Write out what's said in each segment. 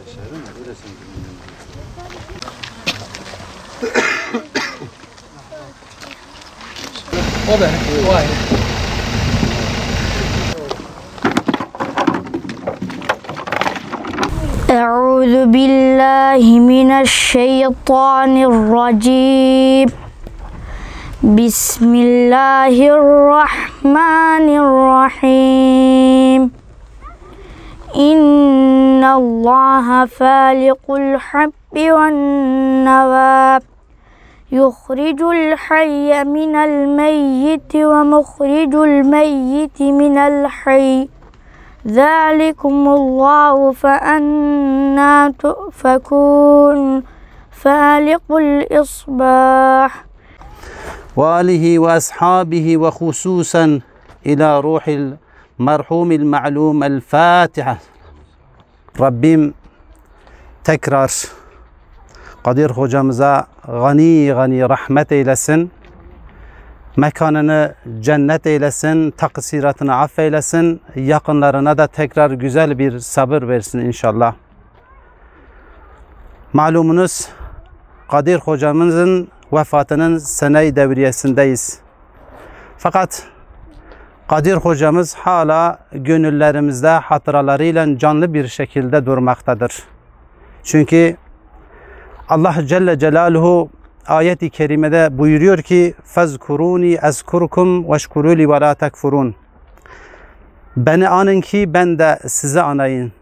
O benim. O ayrı. أعوذ بالله من الشيطان الرجيم بسم الله الرحمن الرحيم إن الله فالق الحب والنوى يخرج الحي من الميت ومخرج الميت من الحي ذلكم الله فأنا تؤفكون فالق الإصباح وآله وأصحابه وخصوصا إلى روح المرحوم المعلوم الفاتحة. Rabbim tekrar Kadir hocamıza gani rahmet eylesin. Mekanını cennet eylesin, taksiratını affeylesin, yakınlarına da tekrar güzel bir sabır versin inşallah. Malumunuz Kadir hocamızın vefatının sene-i devriyesindeyiz. Fakat Kadir hocamız hala gönüllerimizde hatıralarıyla canlı bir şekilde durmaktadır. Çünkü Allah Celle Celaluhu ayet-i kerimede buyuruyor ki فَذْكُرُونِ اَذْكُرْكُمْ وَاشْكُرُوا لِ وَلَا تَكْفُرُونَ. Beni anın ki ben de size anayım.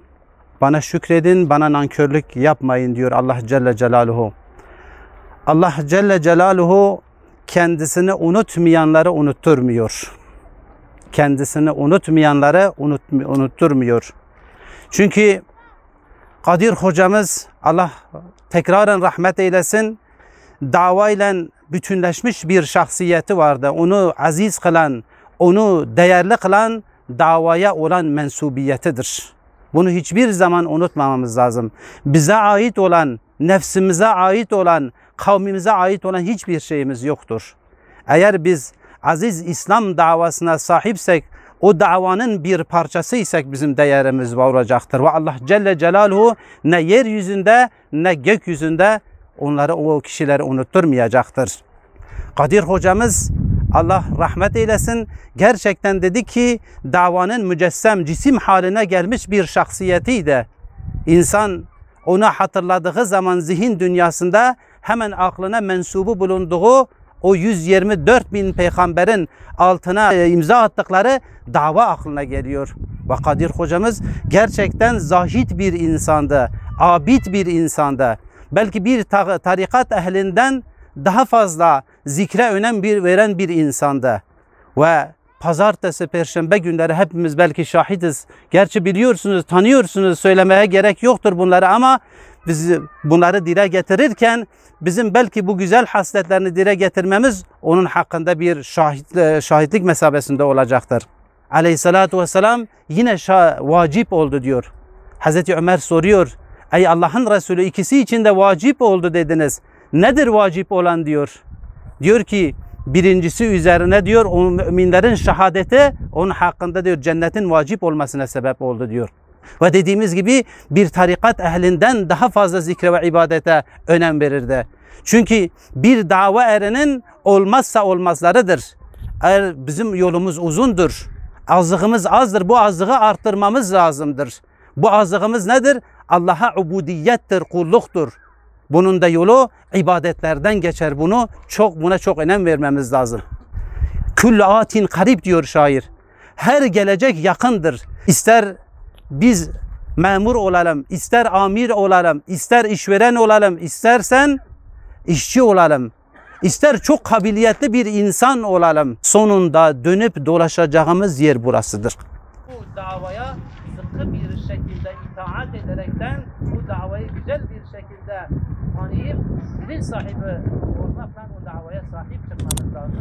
Bana şükredin, bana nankörlük yapmayın diyor Allah Celle Celaluhu. Allah Celle Celaluhu kendisini unutmayanları unutturmuyor. Kendisini unutmayanları unutturmuyor. Çünkü Kadir hocamız, Allah tekraren rahmet eylesin, davayla bütünleşmiş bir şahsiyeti vardı. Onu aziz kılan, onu değerli kılan davaya olan mensubiyetidir. Bunu hiçbir zaman unutmamamız lazım. Bize ait olan, nefsimize ait olan, kavmimize ait olan hiçbir şeyimiz yoktur. Eğer biz aziz İslam davasına sahipsek, o davanın bir parçasıysak bizim değerimiz olacaktır. Ve Allah Celle Celaluhu ne yeryüzünde ne gökyüzünde onları, o kişileri unutturmayacaktır. Kadir hocamız, Allah rahmet eylesin, gerçekten dedi ki davanın mücessem, cisim haline gelmiş bir şahsiyetiydi. İnsan onu hatırladığı zaman zihin dünyasında hemen aklına mensubu bulunduğu o 124 bin peygamberin altına imza attıkları dava aklına geliyor. Ve Kadir hocamız gerçekten zahid bir insandı, abid bir insandı. Belki bir tarikat ehlinden daha fazla zikre önem veren bir insandı. Ve pazartesi, perşembe günleri hepimiz belki şahidiz. Gerçi biliyorsunuz, tanıyorsunuz, söylemeye gerek yoktur bunları ama biz bunları dile getirirken bizim belki bu güzel hasletlerini dile getirmemiz onun hakkında bir şahitlik mesabesinde olacaktır. Aleyhissalatu vesselam yine vacip oldu diyor. Hazreti Ömer soruyor. Ey Allah'ın Resulü, ikisi için de vacip oldu dediniz. Nedir vacip olan diyor. Diyor ki birincisi üzerine diyor o müminlerin şehadeti onun hakkında diyor cennetin vacip olmasına sebep oldu diyor. Ve dediğimiz gibi bir tarikat ehlinden daha fazla zikre ve ibadete önem verirdi. Çünkü bir dava erinin olmazsa olmazlarıdır. Eğer bizim yolumuz uzundur, azlığımız azdır, bu azlığı arttırmamız lazımdır. Bu azlığımız nedir? Allah'a ubudiyettir, kulluktur. Bunun da yolu ibadetlerden geçer. Buna çok önem vermemiz lazım. Küllü atin karib diyor şair. Her gelecek yakındır. İster biz memur olalım, ister amir olalım, ister işveren olalım, istersen işçi olalım, ister çok kabiliyetli bir insan olalım. Sonunda dönüp dolaşacağımız yer burasıdır. Bu davaya sıkı bir şekilde itaat ederekten bu davayı güzel bir şekilde tanıyıp dil sahibi olmakla o davaya sahip çıkmamız lazım.